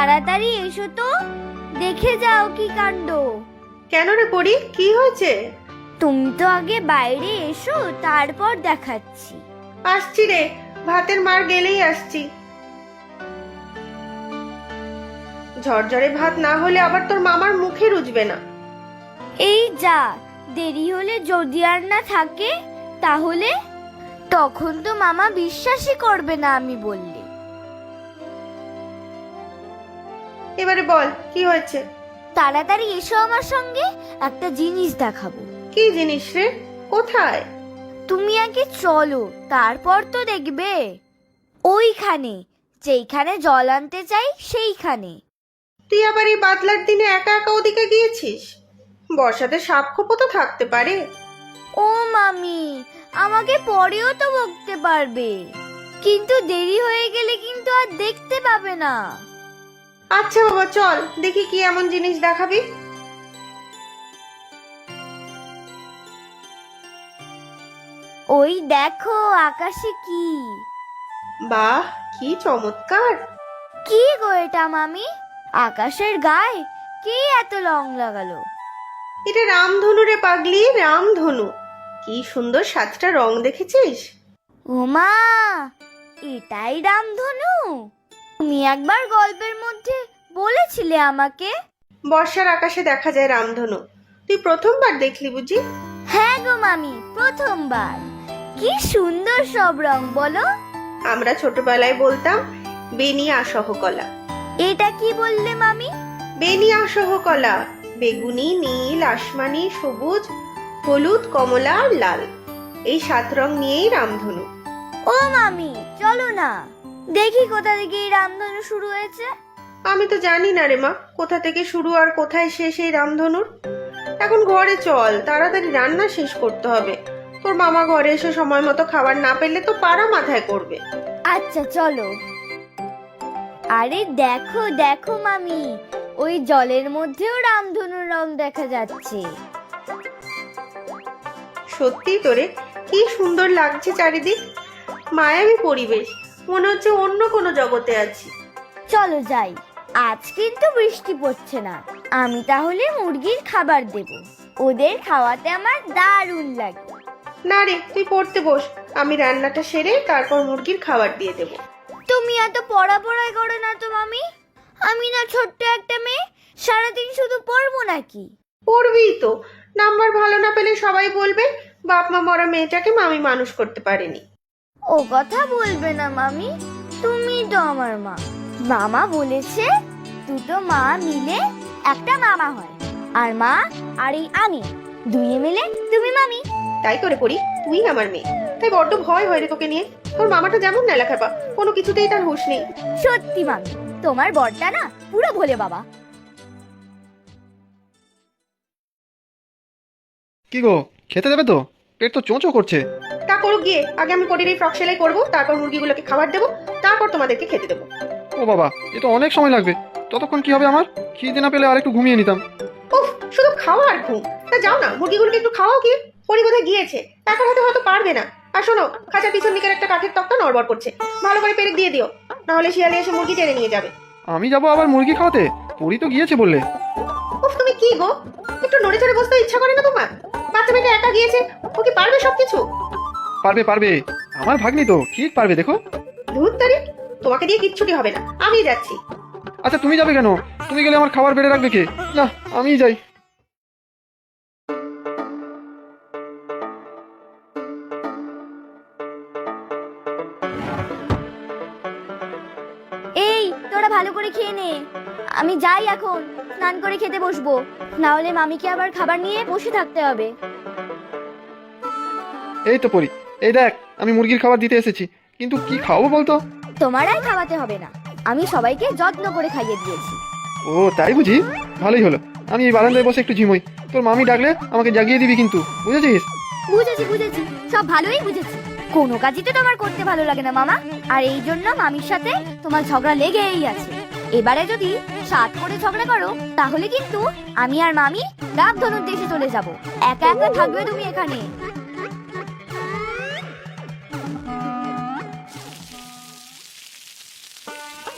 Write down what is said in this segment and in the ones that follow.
তাড়াতাড়ি এসো তো, দেখে যাও কি কাণ্ড। কেন রে পড়ি, কি হয়েছে? তুমি তো আগে বাইরে এসো, তারপর দেখাচ্ছি। আসছি রে, ভাতের মার গেলেই আসছি। ঝরঝরে ভাত না হলে আবার তোর মামার মুখে রুজবে না। এই যা, দেরি হলে যদি আর না থাকে তাহলে? তখন তো মামা বিশ্বাসই করবে না আমি বললে। এবারে বল কি হয়েছে? তাড়াতাড়ি এসো আমার সঙ্গে, একটা জিনিস দেখাবো। কি জিনিস রে? কোথায়? তুমি আগে চলো, তারপর তো দেখবে। ওইখানে, যেইখানে জল আনতে চাই সেইখানে। তুই আবার এই বাদলার দিনে একা একা ওদিকে গিয়েছিস? বর্ষাতে সাপ খোপও তো থাকতে পারে। ও মামি, আমাকে পরেও তো বকতে পারবে, কিন্তু দেরি হয়ে গেলে কিন্তু আর দেখতে পাবে না। আচ্ছা বাবা, চল দেখি কি এমন জিনিস দেখাবি। ওই দেখো আকাশে কি। বাহ, কি চমৎকার! কি গো এটা মামি, আকাশের গায়ে কে এত রং লাগালো? এটা রামধনু রে পাগলি, রামধনু। কি সুন্দর 7টা রং দেখেছিস? ওমা, এটাই রামধনু? তুমি একবার গল্পের মধ্যে বলেছিলে আমাকে। বর্ষার আকাশে দেখা যায় রামধনু, তুই প্রথমবার দেখলি বুঝি? হ্যাঁ গো মামি, প্রথমবার। কি সুন্দর সব রং বলো। আমরা ছোটবেলায় বলতাম বেনিয়া সহকলা। এটা কি বললে মামি? বেনিয়া সহকলা, বেগুনি, নীল, আসমানি, সবুজ, হলুদ, কমলা আর লাল, এই 7 রং নিয়েই রামধনু। ও মামি, চলো না, দেখি কোথা থেকে এই রামধনু শুরু হয়েছে। আমি তো জানি না রে মা, কোথা থেকে শুরু আর কোথায় শেষ এই রামধনুর। এখন ঘরে চল, তাড়াতাড়ি রান্না শেষ করতে হবে। তোর মামা ঘরে এসে সময় মতো খাবার না পেলে তো পাড়া মাথায় করবে। আচ্ছা চলো। আরে দেখো দেখো মামি, ওই জলের মধ্যেও রামধনুর রং দেখা যাচ্ছে। সত্যি তোরে, কি সুন্দর লাগছে চারিদিক, মায়াবী পরিবেশ, মনে হচ্ছে অন্য কোনো জগতে আছি। চলো যাই, আজ কিন্তু বৃষ্টি পড়ছে না। আমি তাহলে মুরগির খাবার দেব, ওদের খাওয়াতে আমার দারুণ লাগে। না রে, তুই পড়তে বস, আমি রান্নাটা সেরে তারপর মুরগির খাবার দিয়ে দেব। তুমি এত পড়াই করো না তো মামি, আমি না ছোট্ট একটা মেয়ে, সারাদিন শুধু পড়বো নাকি? পড়বি তো, নাম্বার ভালো না পেলে সবাই বলবে বাপ মা মরা মেয়েটাকে মামি মানুষ করতে পারেনি। ও কথা বলবে না মামি, তুমি তো আমার মা। মামা বলেছে দুটো মা মিলে একটা মামা হয়, আর মা আর এই আমি দুইয়ে মিলে তুমি মামি। তাই করে পড়ি, তুই আমার মেয়ে, তাই বড্ড ভয় হয় রে তোকে নিয়ে। তোর মামাটা যেমন না লেখাপা, কোনো কিছুতেই তার হুঁশ নেই। সত্যি মামি, তোমার বরটা না পুরো ভোলে বাবা। কি গো, খেতে দেবে তো? পেট তো চোঁচো করছে। তা করুক গিয়ে, আগে আমি পরির এই ফ্রক সেলাই করবো, তারপর মুরগিগুলোকে খাবার দেবো, তারপর তোমাদেরকে খেতে দেবো। ও বাবা, এ তো অনেক সময় লাগবে। ততক্ষণ কি হবে আমার? খিদে না পেলে আর একটু ঘুমিয়ে নিতাম। উফ, শুধু খাওয়া আর ঘুম। তা যাও না, মুরগিগুলোকে একটু খাওয়াও গিয়ে। পরি বোধহয় গিয়েছে, একার হাতে হয়তো পারবে না। আর শোনো, খাঁচার পিছন দিকের একটা কাঠের তক্তা নড়বড় করছে, ভালো করে পেরেক দিয়ে দিও, নাহলে শিয়ালে এসে মুরগি টেনে নিয়ে যাবে। আমি যাব আবার মুরগি খাওয়াতে? পরি তো গিয়েছে বললে। উফ, তুমি কি গো, একটু নড়ে চড়ে বসতে ইচ্ছা করে না তোমার? বাচ্চা মেয়েটা একা গিয়েছে, ও কি পারবে সবকিছু? পারবে পারবে, আমার ভাগ্নি তো, ঠিক পারবে দেখো। ধুর তারি, তোমাকে দিয়ে কিচ্ছুটি হবে না, আমি যাচ্ছি। আচ্ছা তুমি যাবে কেন? তুমি গেলে আমার খাবার বেড়ে রাখবে কে? না, আমিই যাই। এই তোরা ভালো করে খেয়ে নে, আমি যাই এখন, স্নান করে খেতে বসবো, না হলে মামিকে আবার খাবার নিয়ে বসে থাকতে হবে। এই তো পরি, এই দেখ আমি মুরগির খাবার দিতে এসেছি, কিন্তু কি খাওয়াবো বলতো? তোমার আর খাওয়াতে হবে না, আমি সবাইকে যত্ন করে খাইয়ে দিয়েছি। ও তাই বুঝি? ভালোই হলো, আমি এই বারান্দায় বসে একটু ঝিমোই। তোর মামি ডাকলে আমাকে জাগিয়ে দিবি কিন্তু, বুঝেছিস? বুঝেছি বুঝেছি, সব ভালোই বুঝেছি। কোনো কাজই তো তোমার করতে ভালো লাগে না মামা, আর এই জন্য মামির সাথে তোমার ঝগড়া লেগেই আছে। এবারে যদি সাত করে ঝগড়া করো তাহলে কিন্তু আমি আর মামি রামধনুর দেশে চলে যাব, একা একা থাকবে তুমি এখানে।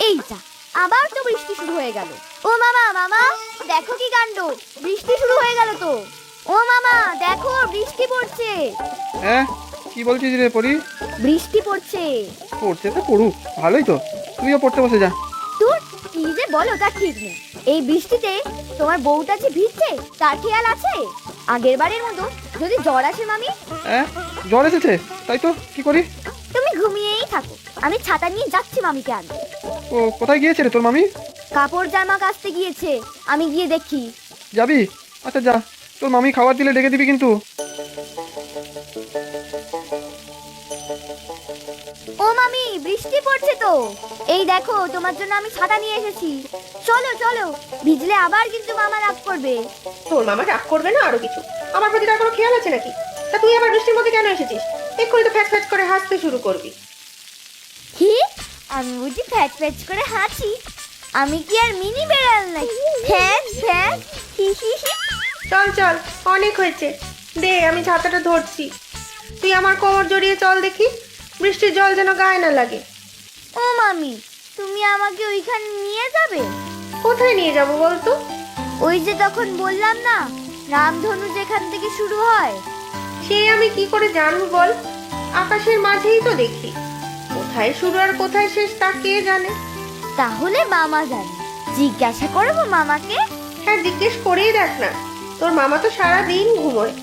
এই যা, আবার তো বৃষ্টি শুরু হয়ে গেল। ও মামা, মামা দেখো কি কাণ্ড, বৃষ্টি শুরু হয়ে গেল তো। ও মামা দেখো, বৃষ্টি পড়ছে। হ্যাঁ, কি বলছিস রে পরি? বৃষ্টি পড়ছে। পড়ছে তো পড়ুক, ভালোই তো, তুইও পড়তে বসে যা। তোর কি যে বলো তার ঠিক নেই। এই বৃষ্টিতে তোমার বউটা যে ভিজছে তার খেয়াল আছে? আগের বারের মতো যদি জ্বর আসে মামি। হ্যাঁ, জ্বর এসেছে, তাই তো কি করি? তুমি ঘুমিয়েই থাকো, আমি ছাতা নিয়ে যাচ্ছি মামিকে আনতে। ও কোথায় গিয়েছে রে তোর মামি? কাপড় জামা কাচতে গিয়েছে, আমি গিয়ে দেখি। যাবি? আচ্ছা যা, তোর মামি খাবার দিলে ডেকে দিবি কিন্তু। ও মামি, বৃষ্টি পড়ছে তো। এই দেখো, তোমার জন্য আমি ছাতা নিয়ে এসেছি। চলো চলো, ভিজলে আবার কিন্তু মামা রাগ করবে। তোর মামা রাগ করবে না আরো কিছু? আমার প্রতি তার কোনো খেয়াল আছে নাকি? তা তুই আবার বৃষ্টির মধ্যে কেন এসেছিস? এক্ষুনি তো ফ্যাচ ফ্যাচ করে হাসতে শুরু করবি। কি? আমি বুঝি ফ্যাচ ফ্যাচ করে হাসি? আমি কি আর মিনি বেড়াল নাকি? ফ্যাচ ফ্যাচ হি হি হি। চল চল, অনেক হয়েছে, দে আমি ছাতাটা ধরছি। তুই আমার কোমর জড়িয়ে চল দেখি, বৃষ্টির জল যেন গায়ে না লাগে। ও মামি, তুমি আমাকে ওইখানে নিয়ে যাবে? কোথায় নিয়ে যাবো বলতো? ওই যে তখন বললাম না, রামধনু যেখান থেকে শুরু হয়। সে আমি কি করে জানবো বল? আকাশের মাঝেই তো দেখি, কোথায় শুরু আর কোথায় শেষ তা কে জানে? তাহলে মামা জানে, জিজ্ঞাসা করবো মামাকে। হ্যাঁ, জিজ্ঞেস করেই দেখ না, তোর মামা তো সারা দিন ঘুমোয়,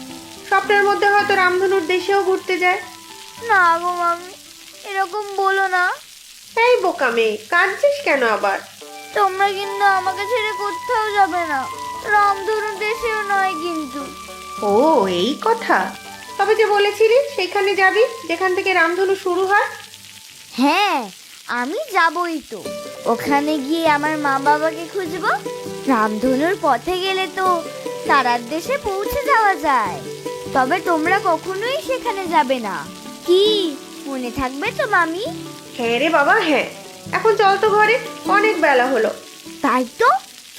স্বপ্নের মধ্যে হয়তো রামধনুর দেশেও ঘুরতে যায়। না গো মামি, এরকম বলো না। এই বোকা মেয়ে, কাঁদছিস কেন আবার? তোমরা কিন্তু আমাকে ছেড়ে কোথাও যাবে না, রামধনু দেশেও নয় কিন্তু। ও এই কথা, তবে যে বলেছিলি সেখানে যাবি যেখান থেকে রামধনু শুরু হয়। হ্যাঁ, আমি যাবই তো। ওখানে গিয়ে আমার মা বাবাকে খুঁজবো। রামধনুর পথে গেলে তো তারার দেশে পৌঁছে যাওয়া যায়। তবে তোমরা কখনোই সেখানে যাবে না। কি মনে থাকবে তো মামি? হ্যাঁ রে বাবা হ্যাঁ, এখন চল তো ঘরে, অনেক বেলা হলো। তাই তো,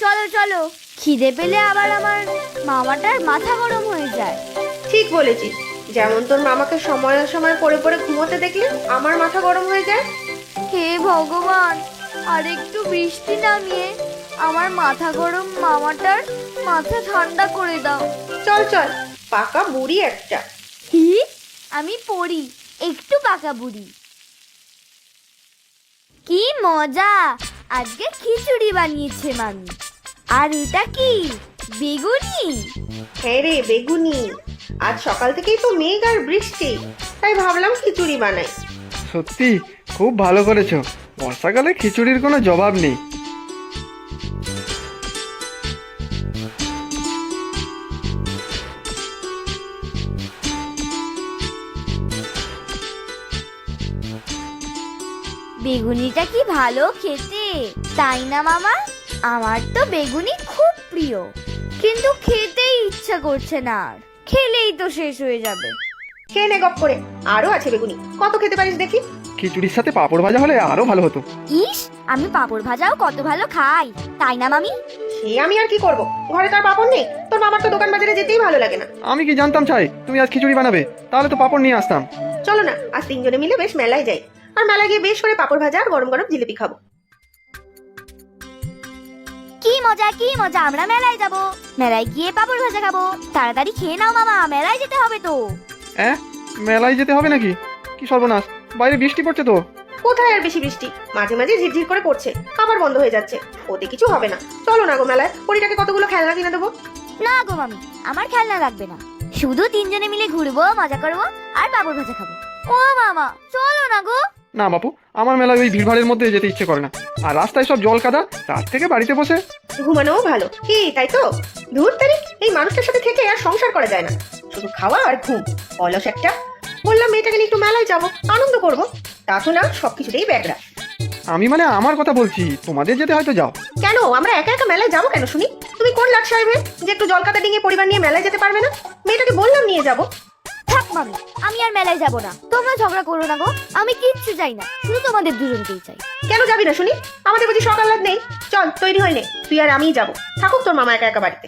চলো চলো। খিদে পেলে আবার আমার মামাটার মাথা গরম হয়ে যায়। ঠিক বলেছিস, যেমন তোর মামাকে সময় সময় পড়ে পড়ে ঘুমোতে দেখলে আমার মাথা গরম হয়ে যায়। হে ভগবান, আর একটু বৃষ্টি নামিয়ে আমার মাথা গরম মামাটার মাথা ঠান্ডা করে দাও। চল চল, পাকা বুড়ি একটা। হি, আমি পড়ি একটু পাকা বুড়ি। কি মজা, আজকে খিচুড়ি বানিয়েছে মামি। আর এটা কি, বেগুনি? হ্যাঁ রে বেগুনি, আজ সকাল থেকেই তো মেঘ আর বৃষ্টি, তাই ভাবলাম খিচুড়ি বানাই। সত্যি খুব ভালো করেছো, বর্ষাকালে খিচুড়ির কোনো জবাব নেই। বেগুনিটা কি ভালো খেতে, তাই না মামা? আমার তো বেগুনি খুব প্রিয়, কিন্তু খেতেই ইচ্ছা করছে না। আর খেলেই তো শেষ হয়ে যাবে। খেয়ে নে গপ করে, আরো আছে বেগুনি, কত খেতে পারিস দেখি। খিচুড়ির সাথে পাঁপড় ভাজা হলে আরো ভালো হতো। ইস, আমি পাঁপড় ভাজাও কত ভালো খাই, তাই না মামি? সে আমি আর কি করব, ঘরে তার পাপড় নেই। তোর মামার তো দোকান বাজারে যেতেই ভালো লাগে না। আমি কি জানতাম চাই তুমি আজ খিচুড়ি বানাবে? তাহলে তো পাঁপড় নিয়ে আসতাম। চলো না, আজ তিনজনে মিলে বেশ মেলায় যাই, আর মেলায় গিয়ে বেশ করে পাপড় ভাজা আর গরম গরম জিলিপি খাবো। কি মজা কি মজা, আমরা মেলায় যাব, মেলায় গিয়ে পাঁপড় ভাজা খাবো। তাড়াতাড়ি খেয়ে নাও মামা, মেলায় যেতে হবে তো। হ্যাঁ, মেলায় যেতে হবে নাকি? কি সর্বনাশ, বাইরে বৃষ্টি পড়ছে তো। কোথায় আর বেশি বৃষ্টি, মাঝে মাঝে ঝিরঝির করে পড়ছে, আবার বন্ধ হয়ে যাচ্ছে, ওতে কিছু হবে না। চলো না গো মেলায়, পরিটাকে কতগুলো খেলনা কিনে দেবো। না গো মামি, আমার খেলনা লাগবে না, শুধু তিনজনে মিলে ঘুরবো, মজা করবো আর পাঁপড় ভাজা খাবো। ও মামা, চলো না গো। না বাপু, আমার মেলায় ওই ভিড়ভাড়ের মধ্যে যেতে ইচ্ছে করে না, আর রাস্তায় সব জল কাদা, তার থেকে বাড়িতে বসে ঘুমানোও ভালো। কি তাই তো? ধুর তারিখ, এই মানুষটার সাথে থেকে আর সংসার করা যায় না, শুধু খাওয়া আর ঘুম, অলস একটা। বললাম মেয়েটাকে নিয়ে একটু মেলায় যাবো, আনন্দ করবো, তা তো না, সবকিছুতেই ব্যাগড়া। আমি মানে আমার কথা বলছি, তোমাদের যেতে হয়তো যাও। কেন আমরা একা একা মেলায় যাবো কেন শুনি? তুমি কোন লাট সাহেবের যে একটু জলকাতা ডিঙিয়ে পরিবার নিয়ে মেলায় যেতে পারবে না? মেয়েটাকে বললাম নিয়ে যাবো। থাক মামি, আমি আর মেলায় যাব না। তোমরা ঝগড়া করো না গো, আমি কিচ্ছু চাই না, শুধু তোমাদের দুজনকেই চাই। কেন যাবি না শুনি? আমাদের বুঝি সকাল রাত নেই? চল তৈরি হয়ে নে, তুই আর আমিই যাবো, থাকুক তোর মামা একা একা বাড়িতে।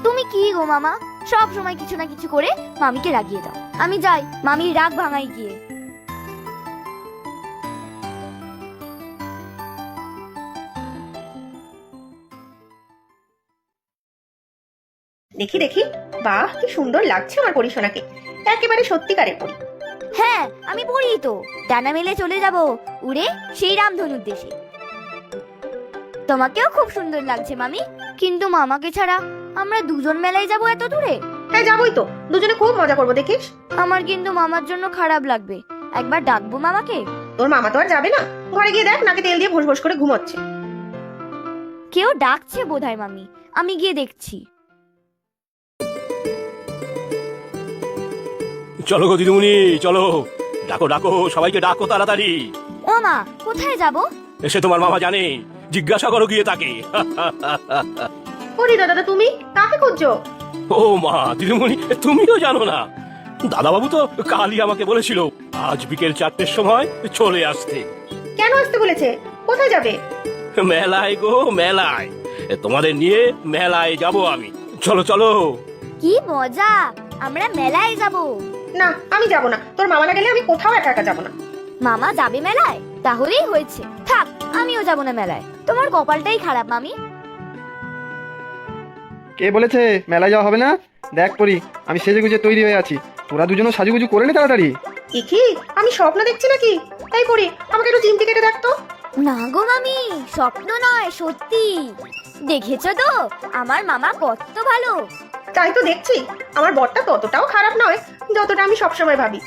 তুমি কি গো মামা, সব সময় কিছু না কিছু করে মামিকে রাগিয়ে দাও। আমি যাই, মামির রাগ ভাঙাই গিয়ে। দেখি দেখি, বাহ কি সুন্দর লাগছে আমার পরিশোনাকে, একেবারে সত্যিকারের পরি। হ্যাঁ আমি পড়ি তো, ডানা মেলে চলে যাব উড়ে সেই রামধনুর দেশে। তোমাকেও খুব সুন্দর লাগছে মামি, কিন্তু মামাকে ছাড়া আমরা দুজন মেলায় যাব এত দূরে। হ্যাঁ যাবোই তো, দুজনে খুব মজা করবো দেখিস। আমার কিন্তু মামার জন্য খারাপ লাগবে, একবার ডাকবো মামাকে। তোর মামা তো আর যাবে না, ঘরে গিয়ে দেখ নাকে তেল দিয়ে ভোস ভোস করে ঘুমোচ্ছে। কেউ ডাকছে বোধহয় মামি, আমি গিয়ে দেখছি। চলো গো দিদিমণি, চলো, ডাকো ডাকো, সবাইকে ডাকো তাড়াতাড়ি। ও মা, কোথায় যাব? এসে তোমার মামা জানে, জিজ্ঞাসা করো গিয়ে তাকে। ওরে দাদা, তুমি কাকে খুঁজছো? ও মা, দিদিমণি তুমিও জানো না? দাদাবাবু তো কালই আমাকে বলেছিল আজ বিকেল 4টের সময় চলে আসতে। কেন আসতে বলেছে? কোথায় যাবে? মেলায় গো, মেলায়। তোমাদের নিয়ে মেলায় যাব আমি। চলো চলো। কি মজা, আমরা মেলায় যাব। না, আমি যাব না, তোর মামা না গেলে আমি কোথাও একা একা যাব না। মামা যাবে মেলায়? তাহলেই হয়েছে, থাক আমিও যাব না মেলায়। তোমার কপালটাই খারাপ মামি। কে বলেছে মেলায় যাওয়া হবে না? দেখ পরি, আমি সেজে গুজে তৈরি হয়ে আছি, তোরা দুজনও সাজুগুজু করে নে তাড়াতাড়ি। কি আমি স্বপ্ন দেখছি নাকি? তাই পড়ি, আমাকে একটু চিমটি কেটে দেখতো। না গো মামি, স্বপ্ন নয় সত্যি। দেখেছো তো আমার মামা কত ভালো। তাই তো দেখছি, আমার বরটা ততটাও খারাপ নয় যতটা আমি সবসময় ভাবি।